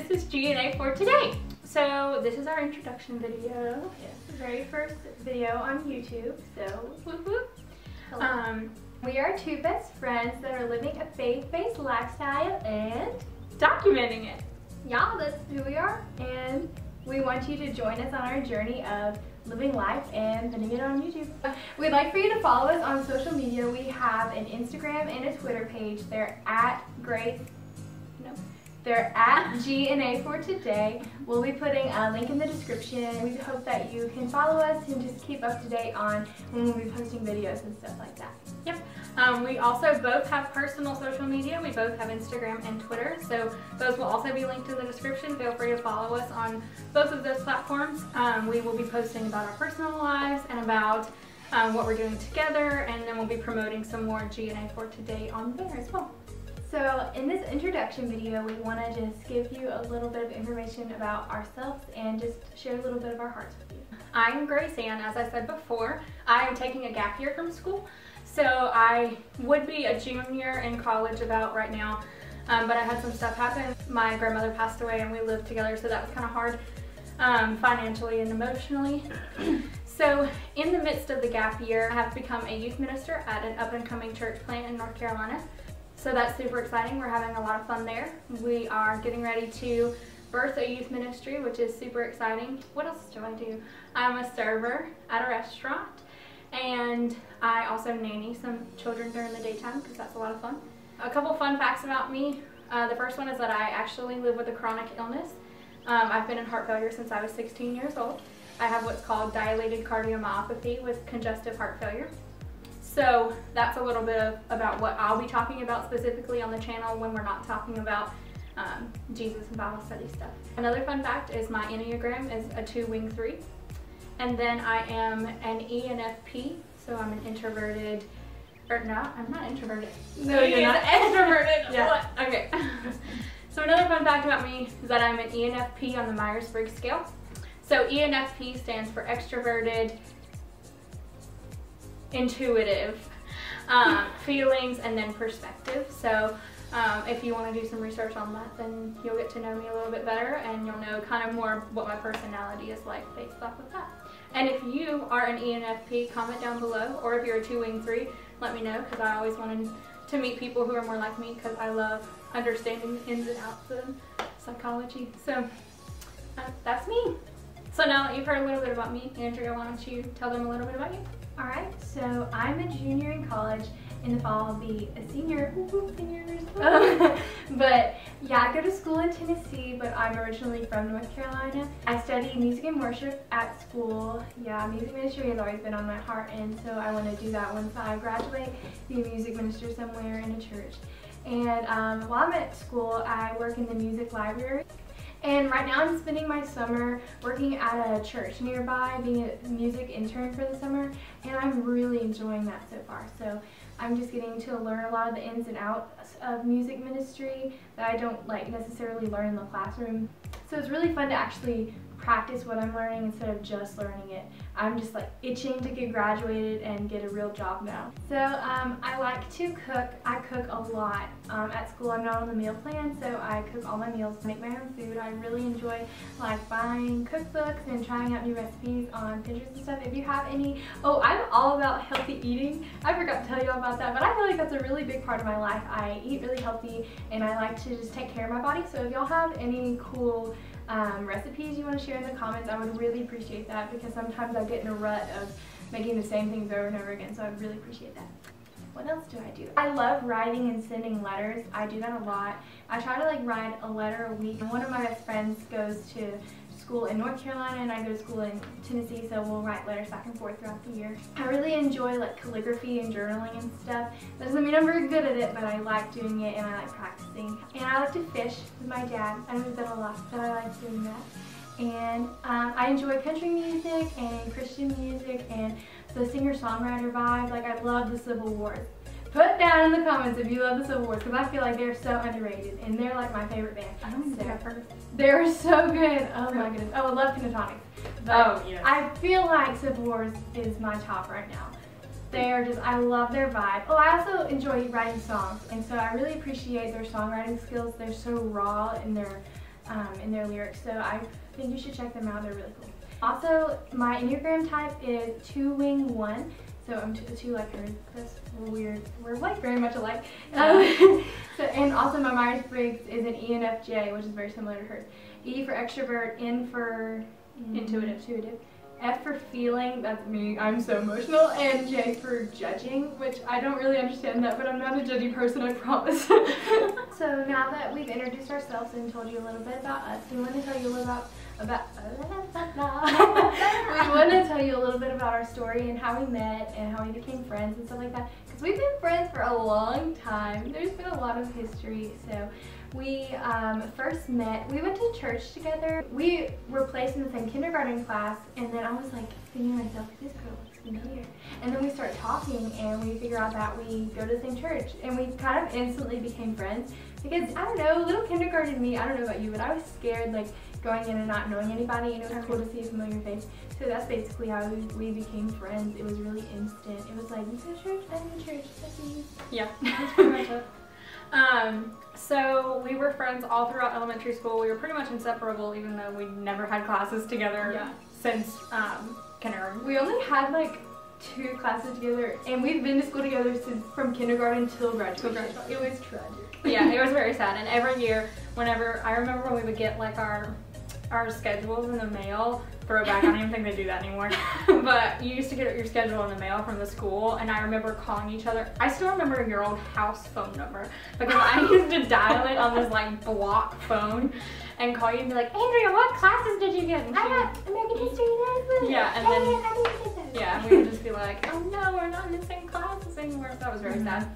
this is G&A for today. So this is our introduction video. Yes, the very first video on YouTube, so whoop whoop. We are two best friends that are living a faith-based lifestyle and documenting it. Yeah, that's who we are, and we want you to join us on our journey of living life and putting it on YouTube. We'd like for you to follow us on social media. We have an Instagram and a Twitter page. They're at G&A for today. We'll be putting a link in the description. We hope that you can follow us and just keep up to date on when we'll be posting videos and stuff like that. Yep. We also both have personal social media. We both have Instagram and Twitter, so those will also be linked in the description. Feel free to follow us on both of those platforms. We will be posting about our personal lives and about what we're doing together, and then we'll be promoting some more G&A for today on there as well. So in this introduction video, we want to just give you a little bit of information about ourselves and just share a little bit of our hearts with you. I am Grace Ann. As I said before, I am taking a gap year from school. So I would be a junior in college about right now, but I had some stuff happen. My grandmother passed away and we lived together, so that was kind of hard financially and emotionally. So in the midst of the gap year, I have become a youth minister at an up-and-coming church plant in North Carolina. So that's super exciting. We're having a lot of fun there. We are getting ready to birth a youth ministry, which is super exciting. What else do I do? I'm a server at a restaurant, and I also nanny some children during the daytime because that's a lot of fun. A couple fun facts about me. The first one is that I actually live with a chronic illness. I've been in heart failure since I was 16 years old. I have what's called dilated cardiomyopathy with congestive heart failure. So that's a little bit about what I'll be talking about specifically on the channel when we're not talking about Jesus and Bible study stuff. Another fun fact is my Enneagram is a 2-wing 3. And then I am an ENFP, so I'm an introverted, or no, I'm not introverted. No, you're not extroverted. Yeah. What? Okay. So another fun fact about me is that I'm an ENFP on the Myers-Briggs scale. So ENFP stands for extroverted, intuitive, feelings, and then perspective. So if you want to do some research on that, then you'll get to know me a little bit better, and you'll know kind of more what my personality is like based off of that. And if you are an ENFP, comment down below, or if you're a 2-wing 3, let me know, because I always wanted to meet people who are more like me, because I love understanding the ins and outs of psychology. So that's me. So now that you've heard a little bit about me, Andrea, why don't you tell them a little bit about you? Alright, so I'm a junior in college. In the fall I'll be a senior. Seniors. But yeah, I go to school in Tennessee, but I'm originally from North Carolina. I study music and worship at school. Yeah, music ministry has always been on my heart, and so I want to do that once I graduate, be a music minister somewhere in a church. And while I'm at school, I work in the music library. And right now I'm spending my summer working at a church nearby, being a music intern for the summer, and I'm really enjoying that so far. So I'm just getting to learn a lot of the ins and outs of music ministry that I don't necessarily learn in the classroom. So it's really fun to actually practice what I'm learning instead of just learning it. I'm just itching to get graduated and get a real job now. So I like to cook. I cook a lot. At school I'm not on the meal plan, so I cook all my meals, make my own food. I really enjoy buying cookbooks and trying out new recipes on Pinterest and stuff. If you have any, I'm all about healthy eating. I forgot to tell you all about that, but I feel like that's a really big part of my life. I eat really healthy and I like to just take care of my body. So if y'all have any cool recipes you want to share in the comments, I would really appreciate that, because sometimes I get in a rut of making the same things over and over again, so I'd really appreciate that. What else do I do? I love writing and sending letters. I do that a lot. I try to write a letter a week. One of my best friends goes to school in North Carolina and I go to school in Tennessee, so we'll write letters back and forth throughout the year. I really enjoy calligraphy and journaling and stuff. That doesn't mean I'm very good at it, but I like doing it and I like practicing. And I like to fish with my dad. I know we've done a lot, but I like doing that. And I enjoy country music and Christian music and the singer-songwriter vibe. I love the Civil Wars. Put down in the comments if you love the Civil Wars, because I feel like they're so underrated and they're my favorite band. I don't even think I've heard of them. They're so good. Oh my goodness. Oh, I love Pentatonics. Oh, yeah. I feel like Civil Wars is my top right now. I love their vibe. Oh, I also enjoy writing songs, and so I really appreciate their songwriting skills. They're so raw and they're in their lyrics, so I think you should check them out. They're really cool. Also, my Enneagram type is 2-wing-1, so I'm two like her. That's weird. We're like very much alike. And also my Myers-Briggs is an ENFJ, which is very similar to hers. E for extrovert, N for intuitive, F for feeling, that's me, I'm so emotional, and J for judging, which I don't really understand that, but I'm not a judgy person, I promise. So now that we've introduced ourselves and told you a little bit about us, we want to tell you a little about our story and how we met and how we became friends and stuff like that. Because we've been friends for a long time. There's been a lot of history. So we first met, we went to church together. We were placed in the same kindergarten class, and then I was like thinking to myself, this girl looks familiar. And then we start talking and we figure out that we go to the same church, and we kind of instantly became friends. Because, I don't know, little kindergarten me, I don't know about you, but I was scared like going in and not knowing anybody, and it was cool to see a familiar face. So that's basically how we became friends. It was really instant. It was like, you go to church, I go to church, that's me. Yeah, that's pretty much it. So we were friends all throughout elementary school. We were pretty much inseparable, even though we never had classes together since kindergarten. We only had like 2 classes together, and we've been to school together since from kindergarten till graduation. It was tragic. Yeah, it was very sad. And every year, whenever, I remember when we would get like our schedules in the mail, throwback, I don't even think they do that anymore, but you used to get your schedule in the mail from the school, and I remember calling each other. I still remember your old house phone number, because I used to dial it on this like block phone and call you and be like, Andrea, what classes did you get? And I got American History and yeah, and then yeah, we would just be like, oh no, we're not in the same classes anymore. So that was very sad.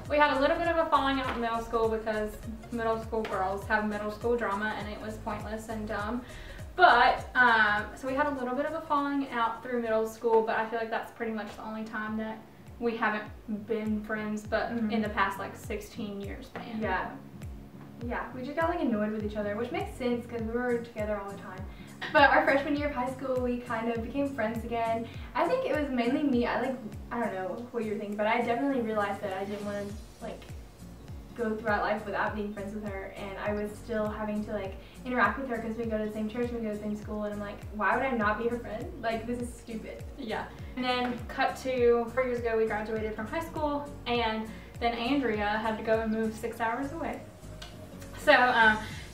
We had a little bit of a falling out in middle school because middle school girls have middle school drama, and it was pointless and dumb. But, so we had a little bit of a falling out through middle school, but I feel like that's pretty much the only time that we haven't been friends, but in the past like 16 years span. Yeah, we just got like annoyed with each other, which makes sense because we were together all the time. But our freshman year of high school, we kind of became friends again. I think it was mainly me. I don't know what you're thinking, but I definitely realized that I didn't want to like go throughout life without being friends with her, and I was still having to like interact with her because we go to the same church and we go to the same school, and I'm like, why would I not be her friend? Like, this is stupid. Yeah. And then cut to 4 years ago, we graduated from high school, and then Andrea had to go and move 6 hours away. So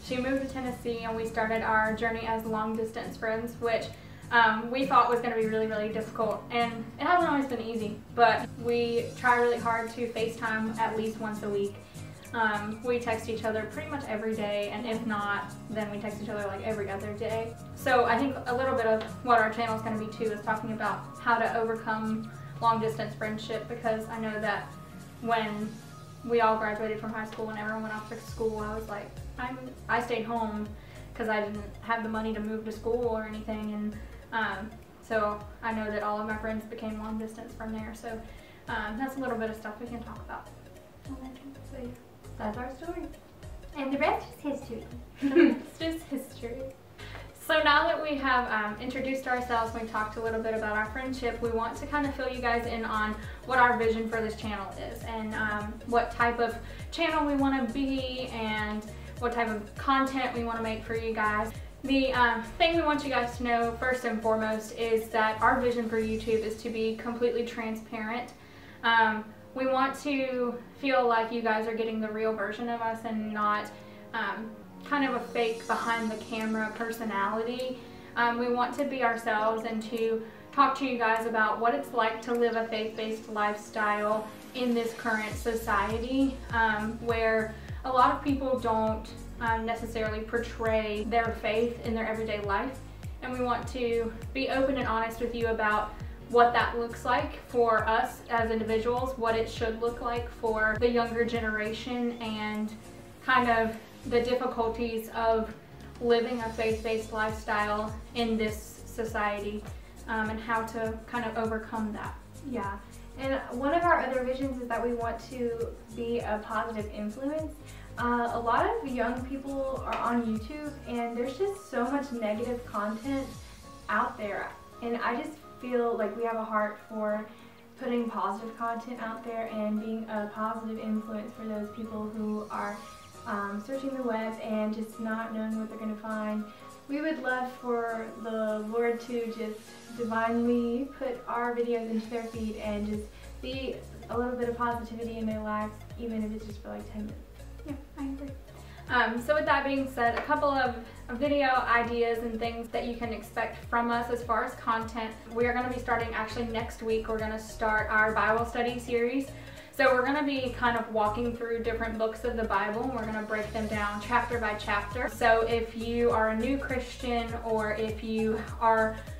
she moved to Tennessee, and we started our journey as long distance friends, which we thought was going to be really, really difficult, and it hasn't always been easy, but we try really hard to FaceTime at least once a week. We text each other pretty much every day, and if not, then we text each other like every other day. So I think a little bit of what our channel is going to be too is talking about how to overcome long distance friendship, because I know that when we all graduated from high school and everyone went off to school, I was like, I stayed home because I didn't have the money to move to school or anything, and so I know that all of my friends became long distance from there. So that's a little bit of stuff we can talk about. So yeah, that's our story. And the rest is history. It's just history. So now that we have introduced ourselves, we've talked a little bit about our friendship, we want to kind of fill you guys in on what our vision for this channel is, and what type of channel we want to be, and what type of content we want to make for you guys. The thing we want you guys to know first and foremost is that our vision for YouTube is to be completely transparent. We want to feel like you guys are getting the real version of us and not kind of a fake behind the camera personality. We want to be ourselves and to talk to you guys about what it's like to live a faith-based lifestyle in this current society, where a lot of people don't necessarily portray their faith in their everyday life, and we want to be open and honest with you about what that looks like for us as individuals, what it should look like for the younger generation, and kind of the difficulties of living a faith-based lifestyle in this society, and how to kind of overcome that. Yeah, and one of our other visions is that we want to be a positive influence. A lot of young people are on YouTube, and there's just so much negative content out there, and I just feel like we have a heart for putting positive content out there and being a positive influence for those people who are searching the web and just not knowing what they're going to find. We would love for the Lord to just divinely put our videos into their feed and just be a little bit of positivity in their lives, even if it's just for like 10 minutes. Yeah, I agree. So with that being said, a couple of video ideas and things that you can expect from us as far as content. We are going to be starting actually next week. We're going to start our Bible study series. So we're going to be kind of walking through different books of the Bible, and we're going to break them down chapter by chapter. So if you are a new Christian, or if you've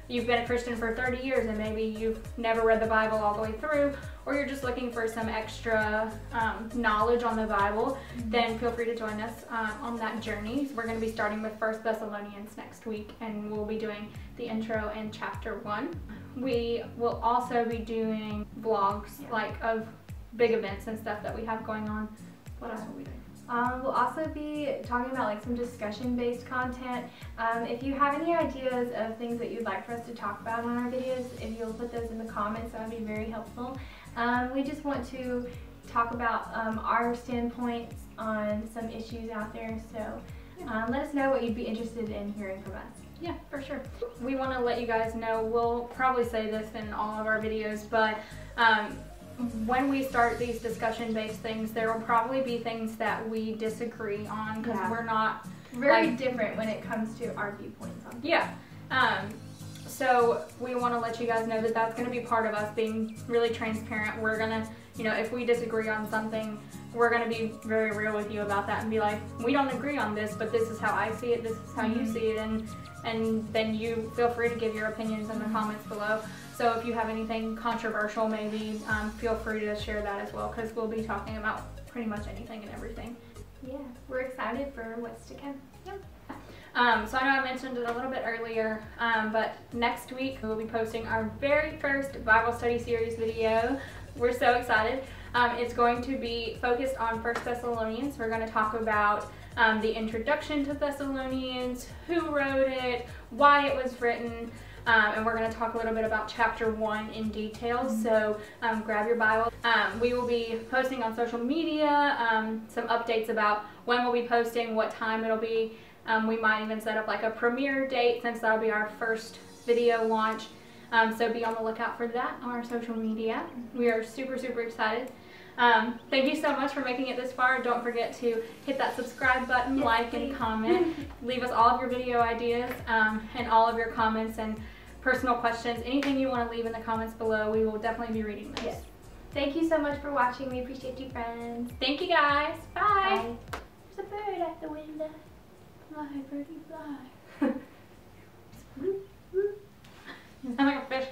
been a Christian for 30 years and maybe you've never read the Bible all the way through, or you're just looking for some extra knowledge on the Bible, then feel free to join us on that journey. So we're going to be starting with 1 Thessalonians next week, and we'll be doing the intro in chapter 1. We will also be doing vlogs of big events and stuff that we have going on. What else will we do? We'll also be talking about like some discussion-based content. If you have any ideas of things that you'd like for us to talk about on our videos, if you'll put those in the comments, that would be very helpful. We just want to talk about our standpoints on some issues out there, so let us know what you'd be interested in hearing from us. Yeah, for sure. We want to let you guys know, we'll probably say this in all of our videos, but when we start these discussion-based things, there will probably be things that we disagree on, because we're not very different when it comes to our viewpoints on things. Yeah. So we want to let you guys know that that's going to be part of us being really transparent. We're going to, if we disagree on something, we're going to be very real with you about that and be like, we don't agree on this, but this is how I see it, this is how you see it, and then you feel free to give your opinions in the comments below. So if you have anything controversial, maybe feel free to share that as well, because we'll be talking about pretty much anything and everything. Yeah, we're excited for what's to come. Yep. So I know I mentioned it a little bit earlier, but next week we'll be posting our very first Bible study series video. We're so excited. It's going to be focused on 1 Thessalonians. We're going to talk about the introduction to Thessalonians, who wrote it, why it was written, and we're going to talk a little bit about chapter 1 in detail, so grab your Bible. We will be posting on social media some updates about when we'll be posting, what time it'll be. We might even set up like a premiere date, since that'll be our first video launch. So be on the lookout for that on our social media. We are super, super excited. Thank you so much for making it this far. Don't forget to hit that subscribe button, like and comment. Leave us all of your video ideas and all of your comments and personal questions. Anything you want to leave in the comments below, we will definitely be reading those. Yes. Thank you so much for watching. We appreciate you, friends. Thank you, guys. Bye. Bye. There's a bird at the window. Fly, birdie, fly. You sound like a fish.